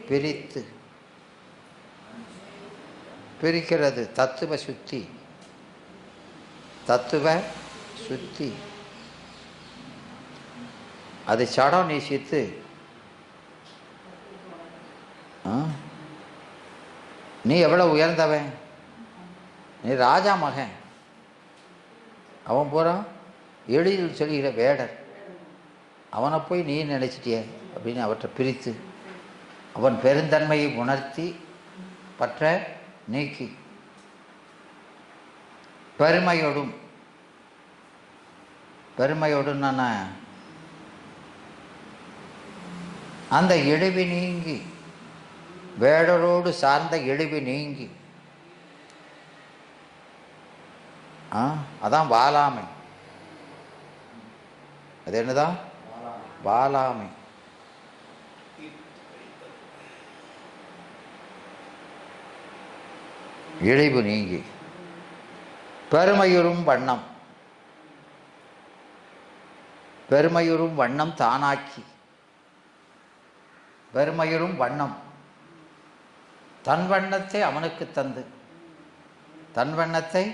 பிரித்து பிரிக்கிறது தத்துவ சுத்தி. தத்துவ சுத்தி அது சடம் நீசித்து நீ எவ்வளோ உயர்ந்தவன், நீ ராஜா மகன், அவன் போகிறான் எளிதில் சொல்கிற வேடர், அவனை போய் நீ நினச்சிட்டிய அப்படின்னு அவற்றை பிரித்து அவன் பெருந்தன்மையை உணர்த்தி பற்ற நீக்கி பெருமையோடும் பெருமையோடுன்னா அந்த இழிவு நீங்கி வேடரோடு சார்ந்த இழிவு நீங்கி அதான் வாலாமை. அது என்னதான் வாலாமை. இழிவு நீங்கி பெருமையுறும் வண்ணம், பெருமையுறும் வண்ணம் தானாக்கி, பெருமையுறும் வண்ணம் தன் வண்ணத்தை அவனுக்கு தந்து தன் வண்ணத்தை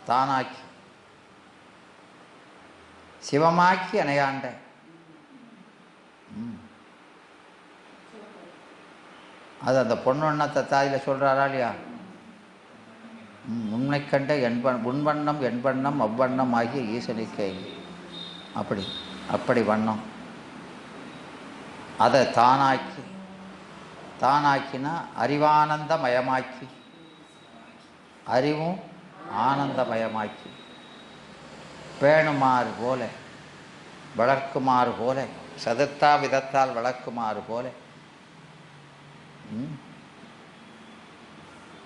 தானாக்கி சிவமாக்கி அணையாண்ட. அது அந்த பொன்னொன்னத்தை தாயில சொல்கிறாரா இல்லையா? உன்னை கண்ட உன்வண்ணம் என்பண்ணம் அவ்வண்ணம் ஆகிய ஈசனுக்கே. அப்படி அப்படி வண்ணம் அதை தானாக்கி, தானாக்கினா அறிவானந்தமயமாக்கி, அறிவும் ஆனந்தமயமாக்கி பேணுமாறு போல வளர்க்குமாறு போல சதத்தா விதத்தால் வளர்க்குமாறு போல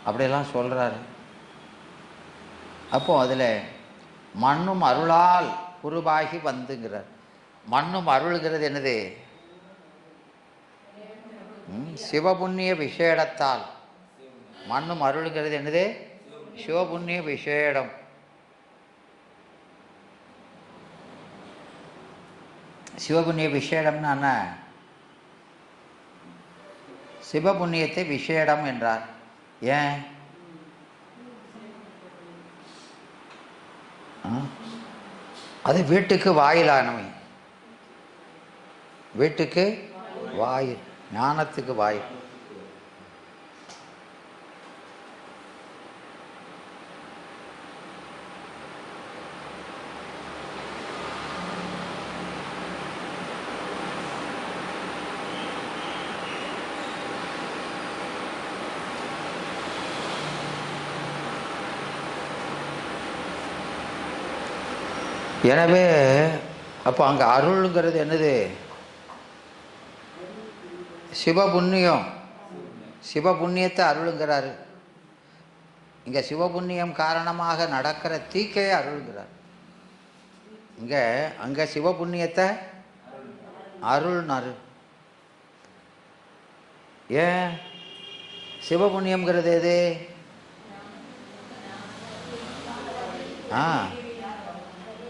அப்படியெல்லாம் சொல்கிறாரு. அப்போ அதில் மண்ணும் அருளால் குருவாகி வந்துங்கிறார். மண்ணும் அருள்கிறது என்னது? சிவபுண்ணிய விசேடத்தால். மண்ணும் அருள்கிறது என்னது? சிவபுண்ணிய விசேடம். சிவபுண்ணிய விசேடம்னா என்ன? சிவபுண்ணியத்தை விசேடம் என்றார். ஏன்? அது வீட்டுக்கு வாயிலானவை. வீட்டுக்கு வாயில், ஞானத்துக்கு வாயில். எனவே அப்போ அங்கே அருள்ங்கிறது என்னது? சிவபுண்ணியம். சிவபுண்ணியத்தை அருளுங்கிறாரு. இங்கே சிவபுண்ணியம் காரணமாக நடக்கிற தீக்கையை அருள்கிறார். இங்கே அங்கே சிவபுண்ணியத்தை அருள்னாரு. ஏன்? சிவபுண்ணியம்ங்கிறது எது?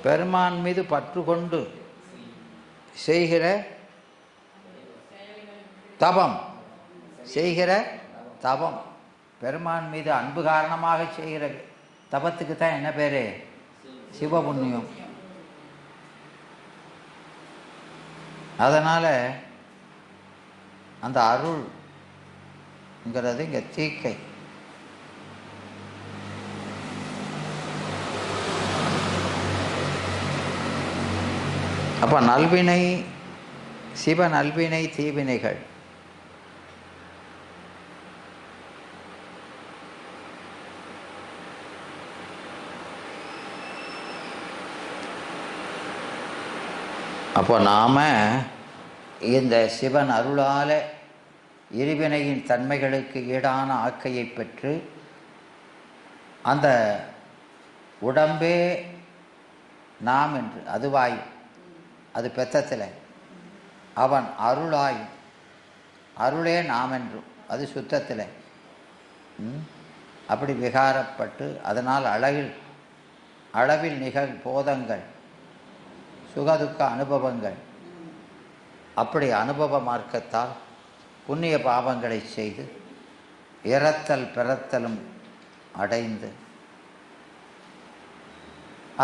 பெருமான் மீது பற்று கொண்டு செய்கிற தபம், செய்கிற தபம். பெருமான் மீது அன்பு காரணமாக செய்கிற தபத்துக்கு தான் என்ன பேர்? சிவபுண்ணியம். அதனால் அந்த அருள்ங்கிறது இங்கே தீக்கை. அப்போ நல்வினை, சிவ நல்வினை தீவினைகள். அப்போ நாம் இந்த சிவன் அருளால் இருவினையின் தன்மைகளுக்கு ஈடான ஆக்கையை பெற்று அந்த உடம்பே நாம் என்று அதுவாய், அது பெத்தத்தில் அவன் அருளாய், அருளே நாம் என்றும் அது சுத்தத்தில் அப்படி விகாரப்பட்டு அதனால் அளவில் நிகழ் போதங்கள், சுகதுக்க அனுபவங்கள், அப்படி அனுபவ மார்க்கத்தால் புண்ணிய பாவங்களை செய்து இறத்தல் பிறத்தலும் அடைந்து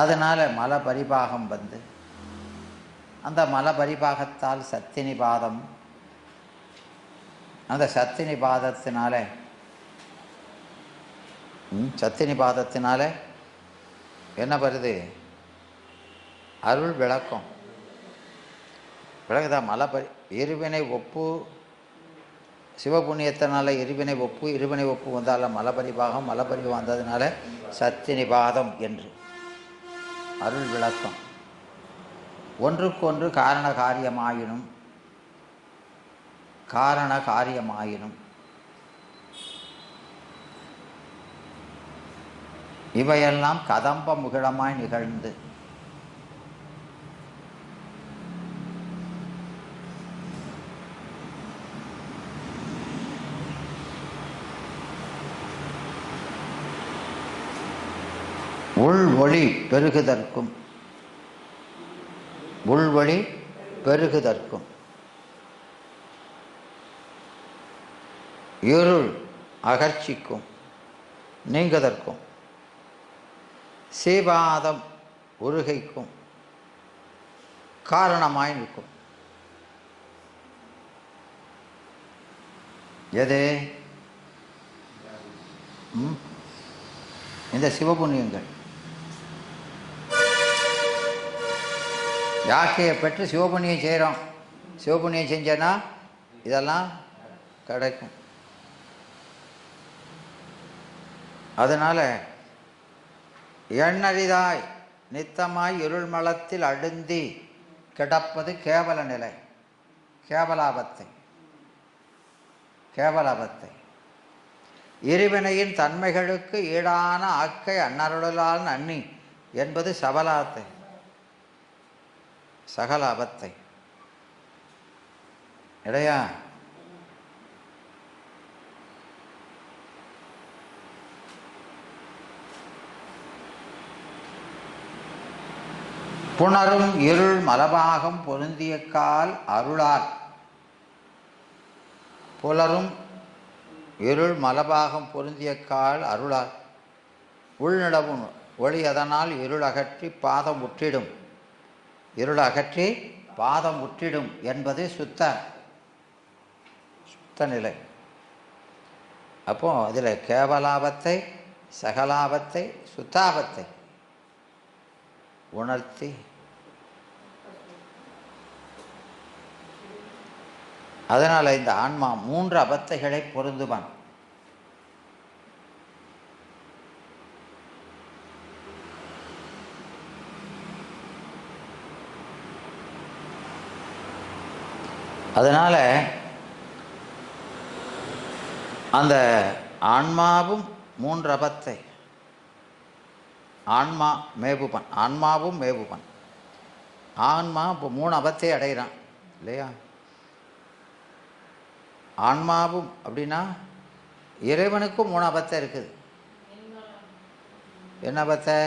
அதனால் மல பரிபாகம் வந்து அந்த மல பரிபாகத்தால் சத்தினி பாதம், அந்த சத்தினி பாதத்தினால என்ன வருது? அருள் விளக்கம் விளக்குதா? இருவினை ஒப்பு, சிவபுண்ணியத்தினால இருவினை ஒப்பு வந்தால மலபரிபாகம் வந்ததுனால சத்தினி பாதம் என்று அருள் விளக்கம். ஒன்றுக்கொன்று காரண காரியமாயினும் இவையெல்லாம் கதம்ப முகிழமாய் நிகழ்ந்து உள்வொளி பெருகுதற்கும் இருள் அகற்சிக்கும் நீங்குதற்கும் சீபாதம் உருகைக்கும் காரணமாய் நிற்கும். எது? இந்த சிவபுண்ணியங்கள் யாக்கையை பெற்று சிவபுண்ணியம் செய்கிறோம். சிவபுண்ணியம் செஞ்சேன்னா இதெல்லாம் கிடைக்கும். அதனால் எண்ணறிதாய் நித்தமாய் இருள் மலத்தில் அழுந்தி கிடப்பது கேவல நிலை, கேவலாபத்தை இருவினையின் தன்மைகளுக்கு ஈடான ஆக்கை அன்னருளால் நன்னி என்பது சகலாபத்தை இல்லையா? புணரும் இருள் மலபாகம் பொருந்திய கால் அருளால், புலரும் இருள் மலபாகம் பொருந்திய கால் அருளால் உள்நிலவும் ஒளி அதனால் இருள் அகற்றி பாதம் உற்றிடும் என்பது சுத்த நிலை. அப்போ அதில் கேவலாபத்தை, சகலாபத்தை, சுத்தாபத்தை உணர்த்தி அதனால் இந்த ஆன்மா 3 அபத்தைகளை பொருந்துவான். அதனால் அந்த ஆன்மாவும் 3 அபத்தை ஆன்மாவும் மேவுபன். ஆன்மா இப்போ 3 அபத்தை அடைகிறான் இல்லையா? ஆன்மாவும் அப்படின்னா இறைவனுக்கும் 3 அபத்தை இருக்குது. என்ன அபத்தை?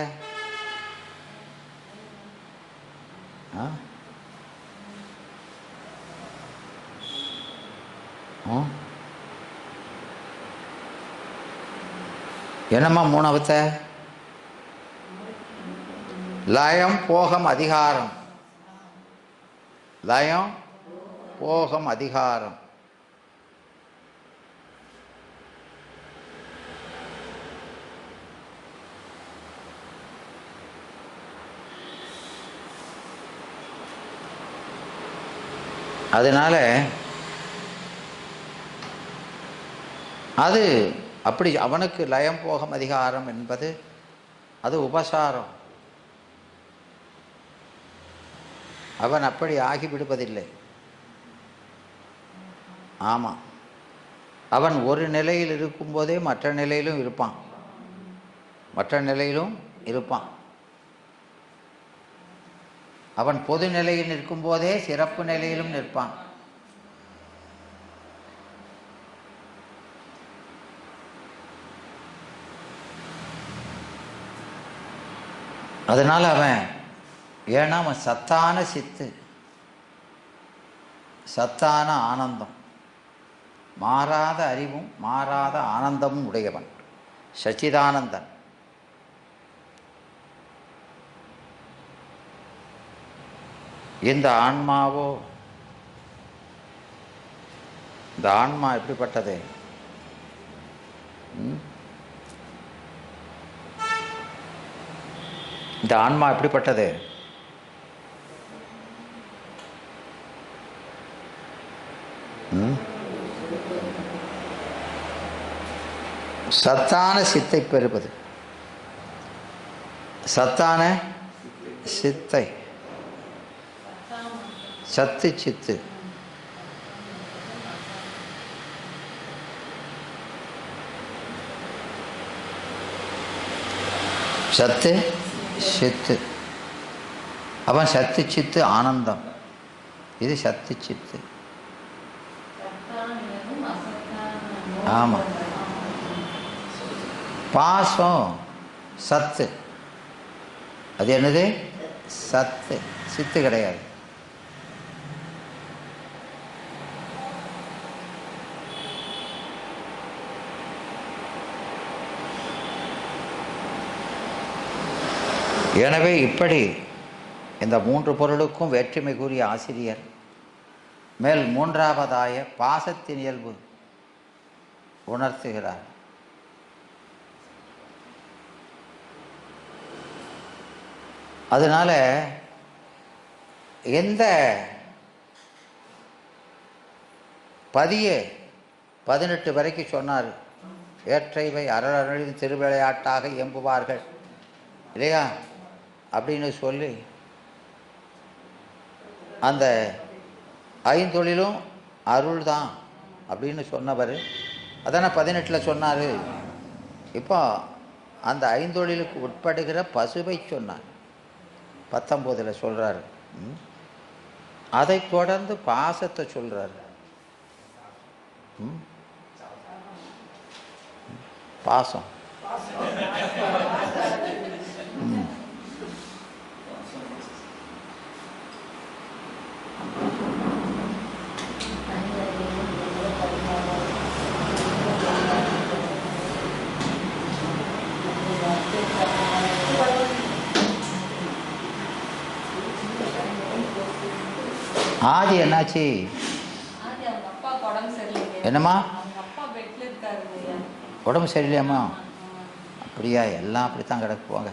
என்னம்மா 3 அபத்தை? லயம் போகம் அதிகாரம். லயம் போகம் அதிகாரம். அதனால அது அப்படி அவனுக்கு லயம் போகம் அதிகாரம் என்பது அது உபசாரம். அவன் அப்படி ஆகிவிடுவதில்லை. ஆமாம், அவன் ஒரு நிலையில் இருக்கும்போதே மற்ற நிலையிலும் இருப்பான். அவன் பொது நிலையில் நிற்கும்போதே சிறப்பு நிலையிலும் நிற்பான். அதனால் ஏன்னா அவன் சத்தான சித்து, சத்தான ஆனந்தம், மாறாத அறிவும் மாறாத ஆனந்தமும் உடையவன் சச்சிதானந்தன். இந்த ஆன்மாவோ, இந்த ஆன்மா எப்படிப்பட்டது? இந்த ஆன்மா எப்படிப்பட்டது? சத்தான சித்தை பெறுவது. சத்தான சித்தை, சத்து சித்து. சத்து சித்து. அவன் சத்து சித்து ஆனந்தம். இது சத்து சித்து. ஆமாம். பாசம் சத்து. அது என்னது? சத்து. சித்து கிடையாது. எனவே இப்படி இந்த மூன்று பொருளுக்கும் வேற்றுமை கூறிய ஆசிரியர் மேல் மூன்றாவதாய பாசத்தின் இயல்பு உணர்த்துகிறார். அதனால எந்த 18 வரைக்கும் சொன்னார். ஏற்றைவை அறநிலையின் திருவிளையாட்டாக எம்புவார்கள் இல்லையா அப்படின்னு சொல்லி அந்த ஐந்தொழிலும் அருள் தான் அப்படின்னு சொன்னவர் அதானே 18 சொன்னார். இப்போ அந்த ஐந்தொழிலுக்கு உட்படுகிற பசுவை சொன்னார் 19 சொல்கிறார். அதை தொடர்ந்து பாசத்தை சொல்கிறார். பாசம் ஆதி என்னாச்சு? என்னம்மா உடம்பு சரியில்லையாம்மா? அப்படியா? எல்லாம் அப்படித்தான் கிடக்குவாங்க.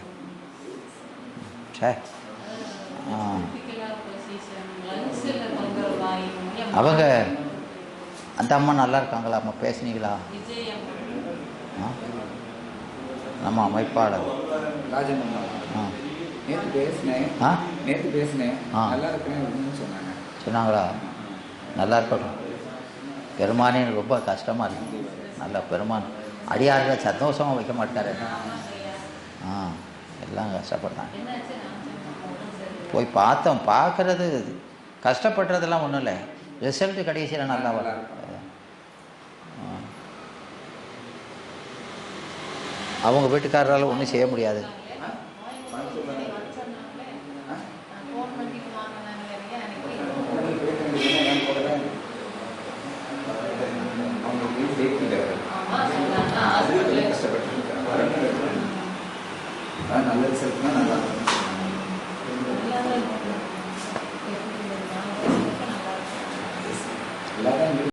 சரி. அவங்க அந்த அம்மா நல்லா இருக்காங்களா? அம்மா பேசுனீங்களா? நம்ம அமைப்பாளர் சொன்னாங்களா? நல்லா இருக்கட்டும். பெருமானே ரொம்ப கஷ்டமாக இருக்கு. நல்லா பெருமான் அடியாரில் சந்தோஷமாக வைக்க மாட்டார். எல்லாம் கஷ்டப்பட்டாங்க. போய் பார்த்தோம். பார்க்குறது கஷ்டப்படுறதெல்லாம் ஒன்றும் இல்லை. ரிசல்ட்டு கடைசியில் நல்லா வரும். அவங்க வீட்டுக்காரரால் ஒன்றும் செய்ய முடியாது. நல்ல ரிசல்ட்